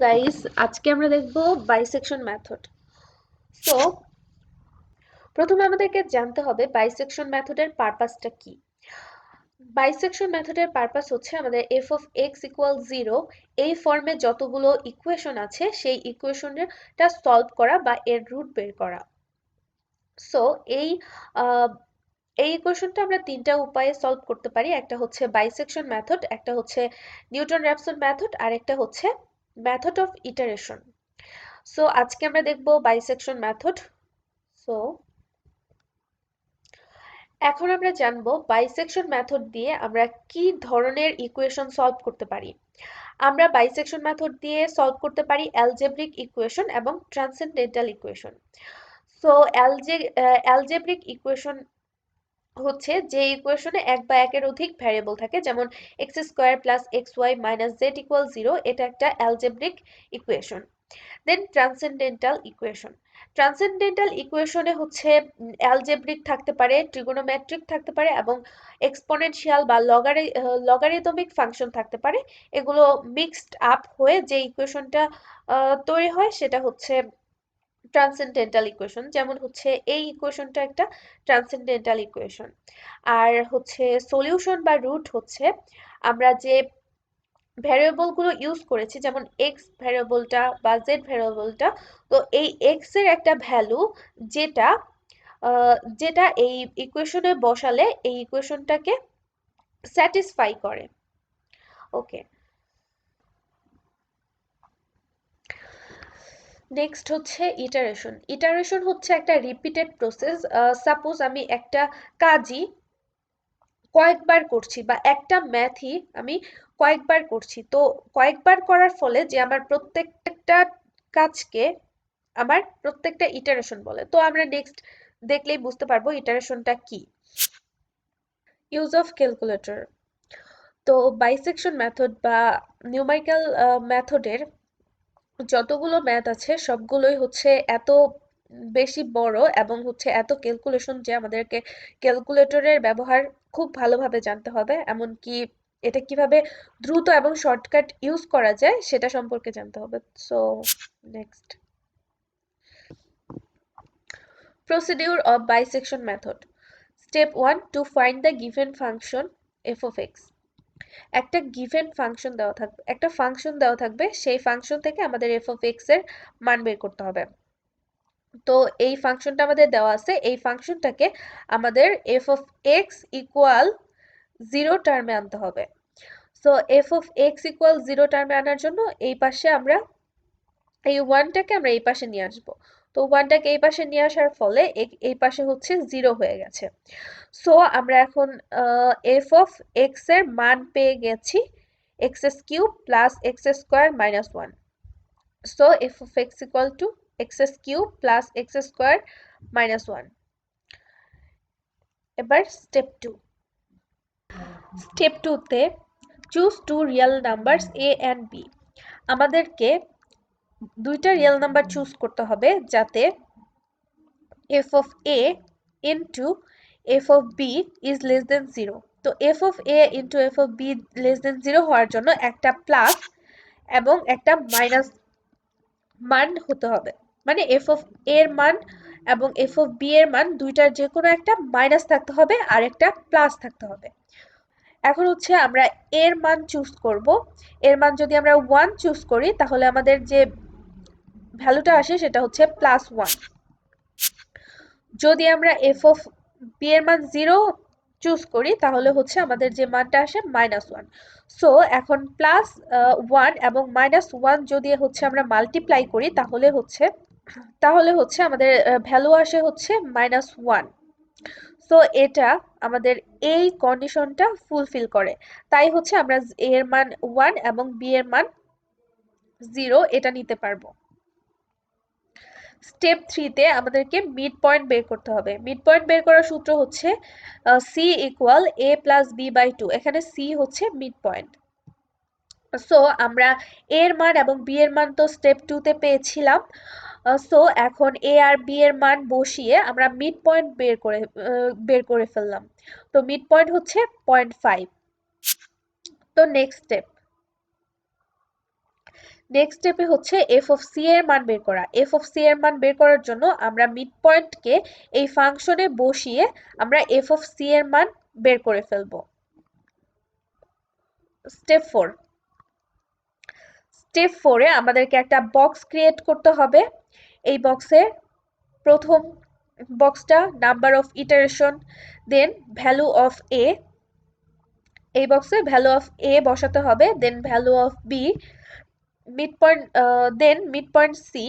Guys, আজকে আমরা দেখব বাইসেকশন মেথড। সো প্রথমে আমাদেরকে জানতে হবে বাইসেকশন মেথডের পারপাসটা কি। বাইসেকশন মেথডের পারপাস হচ্ছে আমাদের এফ অফ এক্স ইকুয়াল 0 এই ফর্মে যতগুলো ইকুয়েশন আছে সেই ইকুয়েশনটা সলভ করা বা এর রুট বের করা। সো এই এই ইকুয়েশনটা আমরা তিনটা উপায়ে সলভ করতে পারি। একটা হচ্ছে বাইসেকশন মেথড, একটা হচ্ছে নিউটন র্যাপসন মেথড, আর একটা হচ্ছে মেথড অফ ইটারেশন। সো আজকে আমরা দেখব বাইসেকশন মেথড। সো এখন আমরা জানব বাইসেকশন মেথড দিয়ে আমরা কি ধরনের ইকুয়েশন সলভ করতে পারি। আমরা বাইসেকশন মেথড দিয়ে সলভ করতে পারি অ্যালজেব্রিক ইকুয়েশন এবং transcendental equation. So algebraic equation হচ্ছে যে ইকুয়েশনে এক বা একের অধিক ভ্যারিয়েবল থাকে, যেমন X square plus X Y minus Z equal 0, এটা একটা algebraic equation. Then transcendental equation. Transcendental ইকুয়েশনে হচ্ছে অ্যালজেব্রিক থাকতে পারে, ট্রিগোনোমেট্রিক থাকতে পারে এবং এক্সপোনেনশিয়াল বা লগারিদমিক ফাংশন থাকতে পারে। এগুলো মিক্সড আপ হয়ে যে ইকুয়েশনটা তৈরি হয় সেটা হচ্ছে ট্রান্সেন্ডেন্টাল ইকুয়েশন। যেমন হচ্ছে এই ইকুয়েশনটা একটা ট্রান্সেন্ডেন্টাল ইকুয়েশন। আর হচ্ছে সলিউশন বা রুট হচ্ছে আমরা যে ভ্যারিয়েবল গুলো ইউজ করেছি, যেমন এক্স ভ্যারিয়েবলটা বা জেড ভ্যারিয়েবলটা, তো এই এক্স এর একটা ভ্যালু যেটা যেটা এই ইকুয়েশনে বসালে এই ইকুয়েশনটাকে স্যাটিসফাই করে। ওকে, নেক্সট হচ্ছে ইটারেশন। ইটারেশন হচ্ছে একটা রিপিটেড প্রসেস। সাপোজ আমি একটা কাজই কয়েকবার করছি বা একটা ম্যাথই আমি কয়েকবার করছি, তো কয়েকবার করার ফলে যে আমার প্রত্যেকটা কাজকে আমার প্রত্যেকটা ইটারেশন বলে। তো আমরা নেক্সট দেখলেই বুঝতে পারবো ইটারেশনটা কি। Use of calculator. তো বাইসেকশন মেথড বা নিউমেরিক্যাল মেথডের যতগুলো ম্যাথ আছে সবগুলোই হচ্ছে এত বেশি বড় এবং হচ্ছে এত ক্যালকুলেশন যে আমাদেরকে ক্যালকুলেটরের ব্যবহার খুব ভালোভাবে জানতে হবে, এমনকি এটা কিভাবে দ্রুত এবং শর্টকাট ইউজ করা যায় সেটা সম্পর্কে জানতে হবে। So next, procedure of bisection method. Step 1, to find the given function f of x. একটা গিভেন ফাংশন দেওয়া থাকবে, একটা ফাংশন দেওয়া থাকবে, সেই ফাংশন থেকে আমাদের f of x এর মান বের করতে হবে। তো এই ফাংশনটা আমাদের দেওয়া আছে, এই ফাংশনটাকে আমাদের f of x ইকুয়াল 0 টার্মে আনতে হবে। So f of x equal 0 টার্মে আনার জন্য এই পাশে আমরা এই 1টাকে আমরা এই পাশে নিয়ে আসবো। তো 1টাকে এই পাশে নিয়ে আসার ফলে এই পাশে হচ্ছে 0 হয়ে গেছে। সো আমরা এখন f of x এর মান পেয়ে গেছি x cube plus x square minus 1। So f of x equal to x cube plus x square minus 1। এবার স্টেপ 2। স্টেপ 2 তে choose to real numbers a and b। আমাদেরকে দুইটা রিয়েল নাম্বার চুজ করতে হবে যাতে f of a into f of b is less than 0। তো f of a into f of b less than 0 হওয়ার জন্য একটা প্লাস এবং একটা মাইনাস মান হতে হবে, মানে f of a এর মান এবং f of b এর মান দুইটার যে কোনো একটা মাইনাস থাকতে হবে আর একটা প্লাস থাকতে হবে। এখন হচ্ছে আমরা এর মান চুজ করব। এর মান যদি আমরা 1 চুজ করি তাহলে আমাদের যে ভ্যালুটা আসে সেটা হচ্ছে +1। যদি আমরা f of b এর মান 0 চুজ করি তাহলে হচ্ছে আমাদের যে মানটা আসে -1। সো এখন +1 এবং -1 যদি হচ্ছে আমরা মাল্টিপ্লাই করি তাহলে হচ্ছে আমাদের ভ্যালু আসে হচ্ছে -1। সো এটা আমাদের এই কন্ডিশনটা ফুলফিল করে, তাই হচ্ছে আমরা a এর মান 1 এবং b এর মান 0 এটা নিতে পারবো। স্টেপ 3 তে আমাদেরকে মিড পয়েন্ট বের করতে হবে। মিড পয়েন্ট বের করার সূত্র হচ্ছে c equal a plus b by 2। এখানে c হচ্ছে মিড পয়েন্ট। সো আমরা a এর মান এবং b এর মান তো স্টেপ 2 তে পেয়েছিলাম। সো এখন a আর b এর মান বসিয়ে আমরা মিড পয়েন্ট বের করে ফেললাম। তো মিড পয়েন্ট হচ্ছে 0.5। তো নেক্সট স্টেপ, নেক্সট স্টেপে হচ্ছে এফ অফ সি এর মান বের করা। এফ অফ সি এর মান বের করার জন্য আমরা মিড পয়েন্টকে এই ফাংশনে বসিয়ে আমরা এফ অফ সি এর মান বের করে ফেলবো। স্টেপ 4। স্টেপ 4-এ আমাদেরকে একটা বক্স ক্রিয়েট করতে হবে। এই বক্সের প্রথম বক্সটা number of iteration, then value of A. এই বক্সে ভ্যালু অফ এ বসাতে হবে, then value of B, mid point, then mid point C,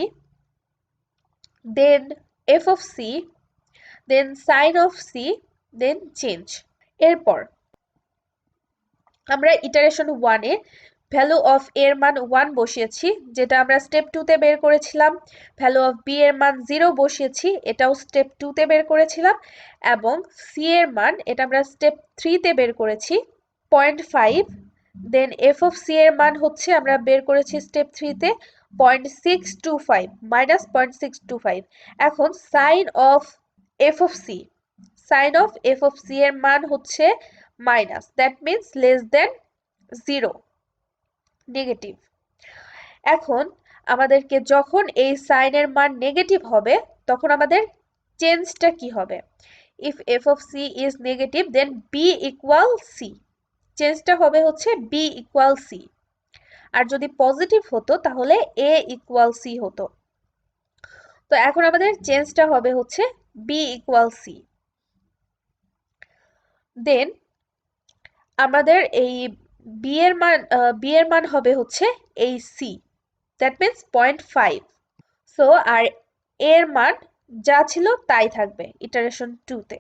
then F of C, then sign of C, then change. এরপর আমরা ইটারেশন 1-এ ভ্যালু অফ এর মান 1 বসিয়েছি, যেটা আমরা স্টেপ 2-তে বের করেছিলাম। ভ্যালু অফ বি এর মান 0 বসিয়েছি, এটাও স্টেপ 2-তে বের করেছিলাম। এবং সি এর মান এটা আমরা স্টেপ 3-তে বের করেছি 0.5। দেন এফ অফ সি এর মান হচ্ছে আমরা বের করেছি স্টেপ 3-তে 0.625 মাইনাস 0.625। এখন sign of F of C, sign of F of C এর মান হচ্ছে minus, that means less than 0, negative. এখন আমাদেরকে যখন এই সাইনের মান নেগেটিভ হবে তখন আমাদের চেঞ্জটা কি হবে? If F of C is negative then B equal C, চেঞ্জটা হবে হচ্ছে বি ইকুয়াল সি। আর যদি পজিটিভ হতো তাহলে এ ইকুয়াল সি হতো। তো এখন আমাদের চেঞ্জটা হবে হচ্ছে বি ইকুয়াল সি। দেন আমাদের এই বি এর মান হবে হচ্ছে এই সি, দ্যাট মিনস 0.5। সো আর এর মান যা ছিল তাই থাকবে ইটারেশন 2-তে।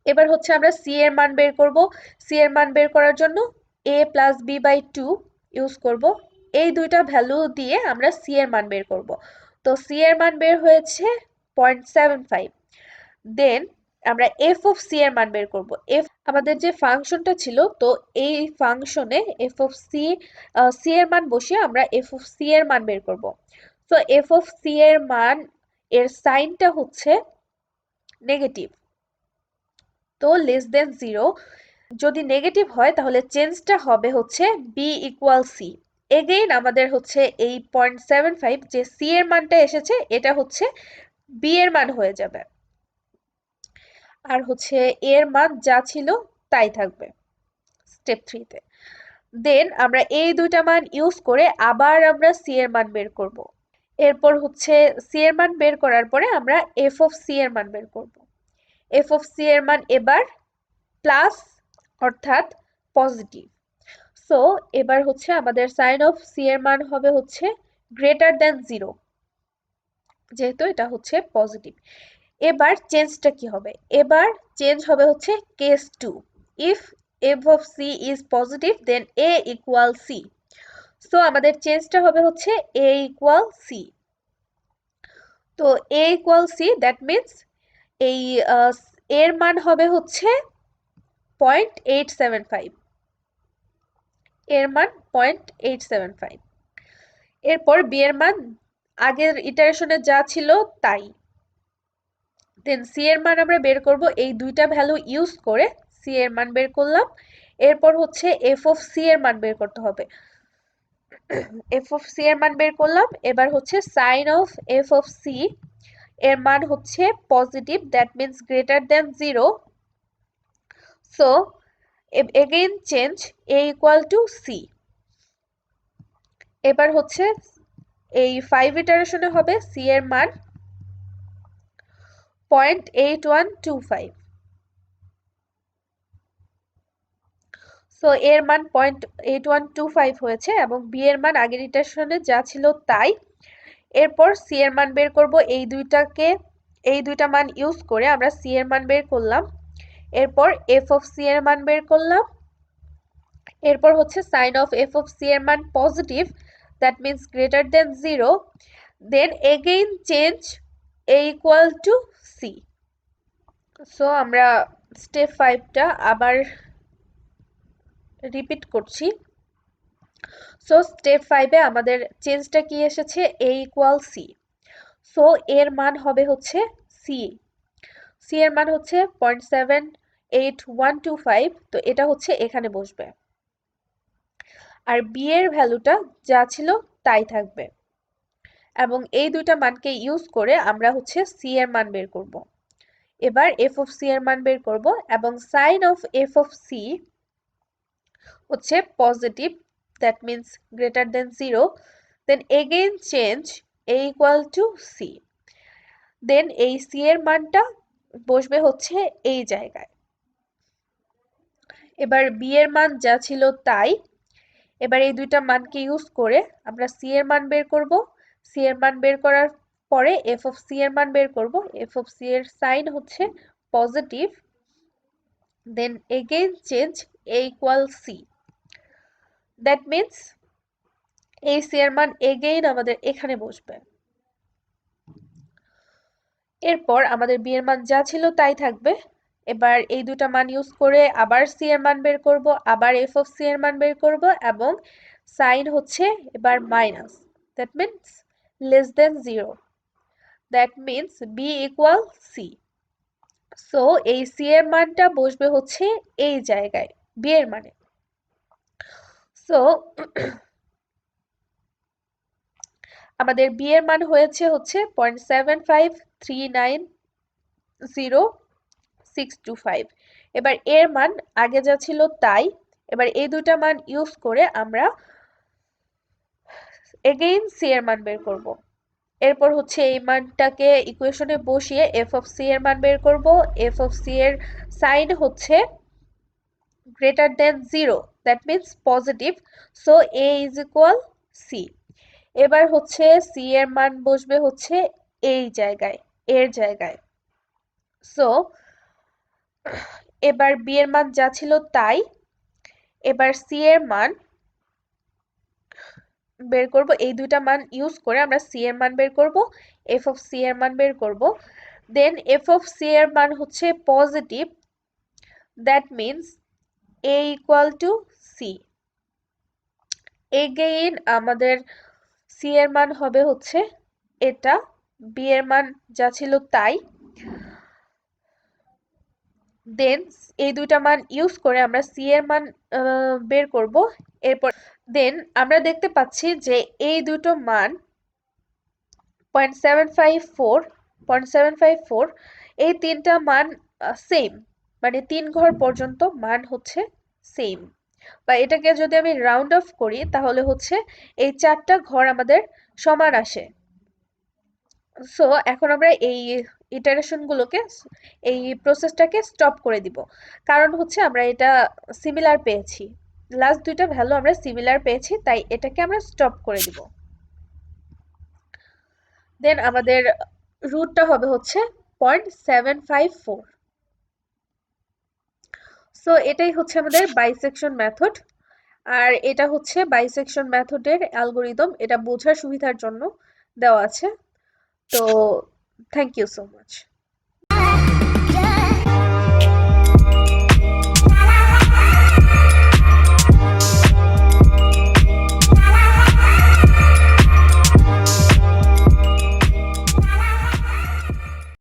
এবার হচ্ছে আমরা সি এর মান বের করব। সি এর মান বের করার জন্য a plus B by 2 use করব। এই দুইটা ভ্যালু দিয়ে আমরা সি এর মান বের করব। তো সি এর মান বের হয়েছে 0.75। দেন আমরা এফ অফ সি এর মান বের করব। এফ আমাদের যে ফাংশনটা ছিল, তো এই ফাংশনে এফ অফ সি, সি এর মান বসিয়ে আমরা এফ অফ সি এর মান বের করব। তো এফ অফ সি এর মান এর সাইনটা হচ্ছে নেগেটিভ, তো লেস দেন 0। যদি নেগেটিভ হয় তাহলে চেঞ্জটা হবে হচ্ছে বি ইকুয়াল সি। এগেইন আমাদের হচ্ছে এই 0.75 যে সি এর মানটা এসেছে এটা হচ্ছে বি এর মান হয়ে যাবে, আর হচ্ছে এর মান যা ছিল তাই থাকবে স্টেপ 3-তে। দেন আমরা এই দুইটা মান ইউজ করে আবার আমরা সি এর মান বের করব। এরপর হচ্ছে সি এর মান বের করার পরে আমরা এফ অফ সি এর মান বের করব। এফ অফ সি এর মান এবার প্লাস, অর্থাৎ পজিটিভ। সো এবার হচ্ছে আমাদের সাইন অফ সি এর মান হবে হচ্ছে গ্রেটার দেন 0, যেহেতু এটা হচ্ছে পজিটিভ। এবার চেঞ্জটা কি হবে? এবার চেঞ্জ হবে হচ্ছে case 2। If F of C is positive then A equal C. So আমাদের চেঞ্জটা হবে হচ্ছে এ ইকুয়াল সি। তো A equal C, that means এই এর মান হবে হচ্ছে 0.875, এর মান 0.875। এরপর বি এর মান আগের ইটারেশনে যা ছিল তাই। দেন সি এর মান আমরা বের করব, এই দুইটা ভ্যালু ইউজ করে সি এর মান বের করলাম। এরপর হচ্ছে এফ অফ সি এর মান বের করতে হবে। এফ অফ সি এর মান বের করলাম। এবার হচ্ছে sign of F of C এর মান হচ্ছে positive, that means greater than 0। So again change A equal to C. এবার হচ্ছে এই 5 ইটারেশনে হবে সি এর মান 0.8125। সো এর মান 0.8125 হয়েছে এবং বি এর মান আগের ইটারেশনে যা ছিল তাই। এরপর সি এর মান বের করব, এই দুইটা মান ইউজ করে আমরা সি এর মান বের করলাম। এরপর এফ অফ সি এর মান বের করলাম। এরপর হচ্ছে sign of F of C এর মান positive, that means greater than 0। Then again change A equal to C. So আমরা স্টেপ 5টা আবার রিপিট করছি। সো স্টেপ 5-এ আমাদের চেঞ্জটা কি এসেছে? এ ইকুয়াল সি। সো এর মান হবে হচ্ছে সি। সি এর মান হচ্ছে 0.78125, তো এটা হচ্ছে এখানে বসবে। আর বি এর ভ্যালুটা যা ছিল তাই থাকবে, এবং এই দুইটা মানকে ইউজ করে আমরা হচ্ছে সি এর মান বের করব। এবার এফ অফ সি এর মান বের করব, এবং sign of F of C হচ্ছে positive, that means greater than 0, then again change A equal to C, then এই সি এর মানটা বসবে হচ্ছে এই জায়গায়। এবার বি এর মান যা ছিল তাই, এবার এই দুইটা মানকে ইউজ করে আমরা সি এর মান বের করব। সি এর মান বের করার পরে এফ অফ সি এর মান বের করব। এফ অফ সি এর সাইন হচ্ছে positive, then again change A equal C, that means এই সি এর মান এগেইন আমাদের এখানে বসবে। এরপর আমাদের বি এর মান যা ছিল তাই থাকবে। এবার এই দুটা মান ইউজ করে আবার সি এর মান বের করব, আবার এফ অফ সি এর মান বের করব, এবং সাইন হচ্ছে এবার minus, that means less than 0, that means B equal C. So এই সি এর মানটা বসবে হচ্ছে এই জায়গায় বি এর মানে। সো আমাদের বি এর মান হয়েছে হচ্ছে 0.75390,625। এবার এর মান আগে যা ছিল তাই, এবার এই দুইটা মান ইউজ করে আমরা এগেইন সি এর মান বের করব। এরপর হচ্ছে এই মানটাকে ইকুয়েশনে বসিয়ে এফ অফ সি এর মান বের করব। এফ অফ সি এর সাইন হচ্ছে greater than 0, that means positive, so A is equal C. এবার হচ্ছে সি এর মান বসবে হচ্ছে এই জায়গায়, এর জায়গায়। সো এবার বি এর মান যা ছিল তাই, এবার সি এর মান বের করব। এই দুইটা মান ইউজ করে আমরা সি এর মান বের করব, এফ অফ সি এর মান বের করব। দেন এফ অফ সি এর মান হচ্ছে positive, that means A equal to C. Again আমাদের সি এর মান হবে হচ্ছে এটা, বি এর মান যা ছিল তাই, দেন এই দুইটা মান ইউজ করে আমরা সি এর মান বের করব। এরপর দেন আমরা দেখতে পাচ্ছি যে এই দুটো মান 0.754 এই তিনটা মান সেম, মানে 3 ঘর পর্যন্ত মান হচ্ছে সেম, বা এটাকে যদি আমি রাউন্ড অফ করি তাহলে হচ্ছে এই 4টা ঘর আমাদের সমান আসে। সো এখন আমরা এই ইটারেশন গুলোকে, এই প্রসেসটাকে স্টপ করে দিব, কারণ হচ্ছে আমরা এটা সিমিলার পেয়েছি, লাস্ট দুইটা ভ্যালু আমরা সিমিলার পেয়েছি, তাই এটাকে আমরা স্টপ করে দিব। দেন আমাদের রুটটা হবে হচ্ছে 0.754। সো এটাই হচ্ছে আমাদের বাইসেকশন মেথড। আর এটা হচ্ছে বাইসেকশন মেথডের অ্যালগোরিদম, এটা বোঝার সুবিধার জন্য দেওয়া আছে। তো থ্যাংক ইউ সো মাচ।